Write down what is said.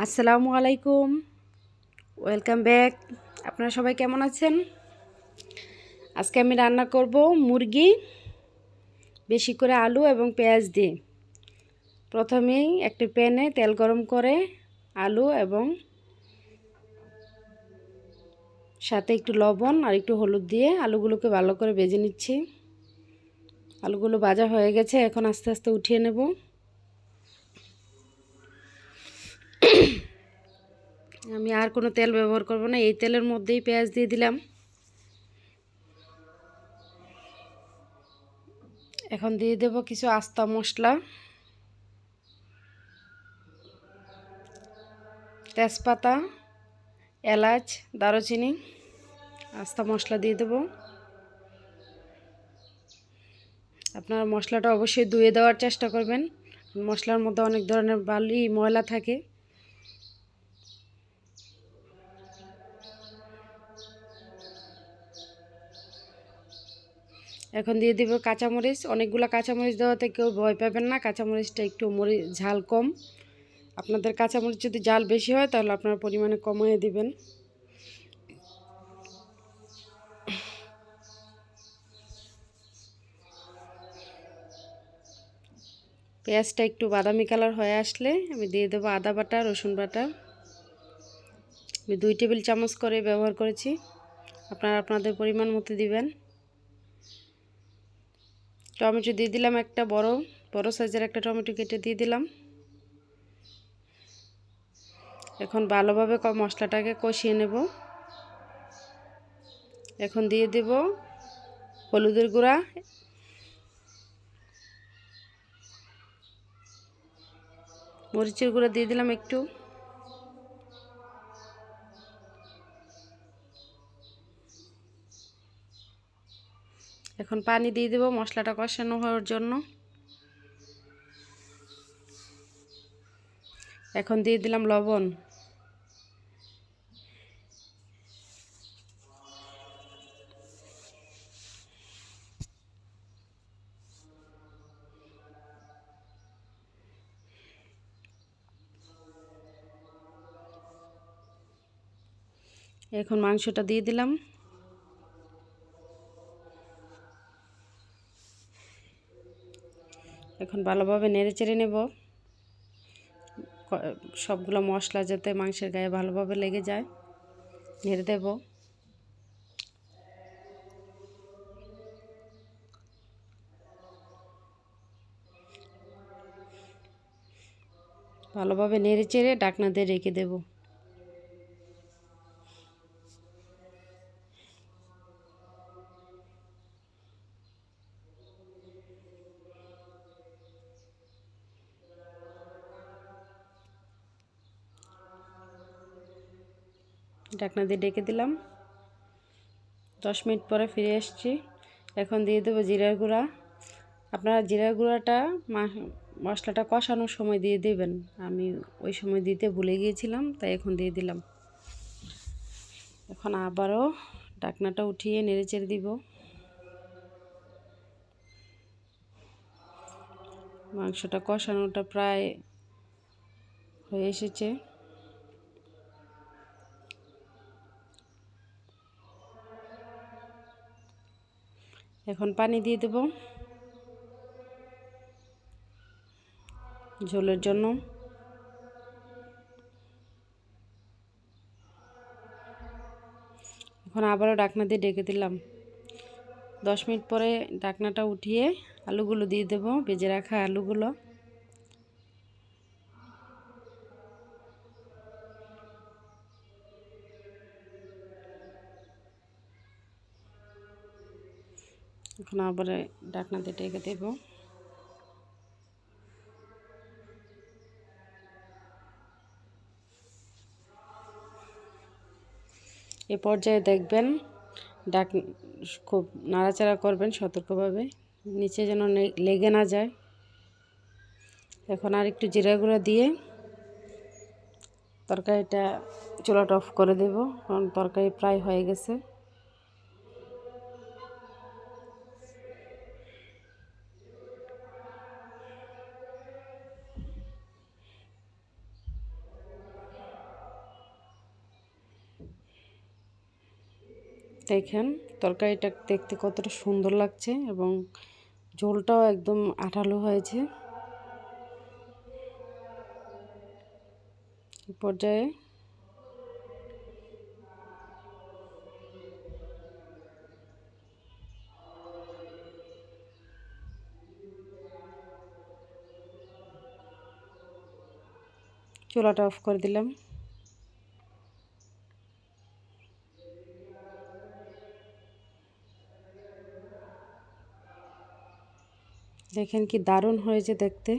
আসসালামু আলাইকুম, welcome back. আপনারা সবাই কেমন আছেন? আজকে আমি রান্না করব মুরগি, বেশি করে আলু এবং পেঁয়াজ দিয়ে। প্রথমেই একটি প্যানে তেল গরম করে আলু এবং সাথে একটু লবণ আর একটু হলুদ দিয়ে আলুগুলোকে ভালো করে ভেজে নিচ্ছি। আলুগুলো ভাজা হয়ে গেছে, এখন আস্তে আস্তে উঠিয়ে নেব। আমি আর কোনো তেল ব্যবহার করব না, এই তেলের মধ্যেই পেঁয়াজ দিয়ে দিলাম। এখন দিয়ে দেব কিছু আস্তা মশলা, তেজপাতা, এলাচ, দারুচিনি, আস্তা মশলা দিয়ে দেব। আপনারা মশলাটা অবশ্যই ধুয়ে দেওয়ার চেষ্টা করবেন, মশলার মধ্যে অনেক ধরনের বালি ময়লা থাকে। এখন দিয়ে দেব কাঁচামরিচ। অনেকগুলো কাঁচামরিচ দেওয়াতে কেউ ভয় পাবেন না, কাঁচামরিচটা একটু ঝাল কম। আপনাদের কাঁচামরিচ যদি ঝাল বেশি হয় তাহলে আপনারা পরিমাণে কমিয়ে দিবেন। পেঁয়াজটা একটু বাদামি কালার হয়ে আসলে আমি দিয়ে দেবো আদা বাটা, রসুন বাটা। আমি 2 টেবিল চামচ করে ব্যবহার করেছি, আপনারা আপনাদের পরিমাণ মতো দিবেন। টমেটো দিয়ে দিলাম, একটা বড় সাইজের একটা টমেটো কেটে দিয়ে দিলাম। এখন ভালোভাবে মশলাটাকে কষিয়ে নেব। এখন দিয়ে দেব হলুদের গুঁড়া, মরিচের গুঁড়া দিয়ে দিলাম একটু। এখন পানি দিয়ে দেব মশলাটা কষানো হওয়ার জন্য। এখন দিয়ে দিলাম লবণ। এখন মাংসটা দিয়ে দিলাম। এখন ভালোভাবে নেড়ে চেড়ে নেব, সবগুলো মশলা যাতে মাংসের গায়ে ভালোভাবে লেগে যায়। নেড়ে দেব। ভালোভাবে নেড়ে চেড়ে ঢাকনা দিয়ে রেখে দেব। ঢাকনা দিয়ে ঢেকে দিলাম। 10 মিনিট পরে ফিরে আসছি। এখন দিয়ে দেবো জিরার গুঁড়া। আপনারা জিরার গুঁড়াটা মশলাটা কষানোর সময় দিয়ে দেবেন, আমি ওই সময় দিতে ভুলে গিয়েছিলাম, তাই এখন দিয়ে দিলাম। এখন আবারও ঢাকনাটা উঠিয়ে নেড়ে চেড়ে দিব। মাংসটা কষানোটা প্রায় হয়ে এসেছে। এখন পানি দিয়ে দেব ঝোলের জন্য। এখন আবারও ঢাকনা দিয়ে ঢেকে দিলাম। 10 মিনিট পরে ঢাকনাটা উঠিয়ে আলুগুলো দিয়ে দেব, ভেজে রাখা আলুগুলো। এখন আবার ঢাকনা দিয়ে ঢেকে দেব। এ পর্যায়ে দেখবেন খুব নাড়াচাড়া করবেন সতর্কভাবে, নিচে যেন লেগে না যায়। এখন আর একটু জিরা গুঁড়া দিয়ে তরকারিটা চুলাটা অফ করে দেব, কারণ তরকারি প্রায় হয়ে গেছে। দেখেন তরকারিটা দেখতে কতটা সুন্দর লাগছে এবং ঝোলটাও একদম আঠালো হয়েছে। এই পর্যায়ে চুলাটা অফ করে দিলাম। দেখেন কি দারুণ হয়েছে দেখতে।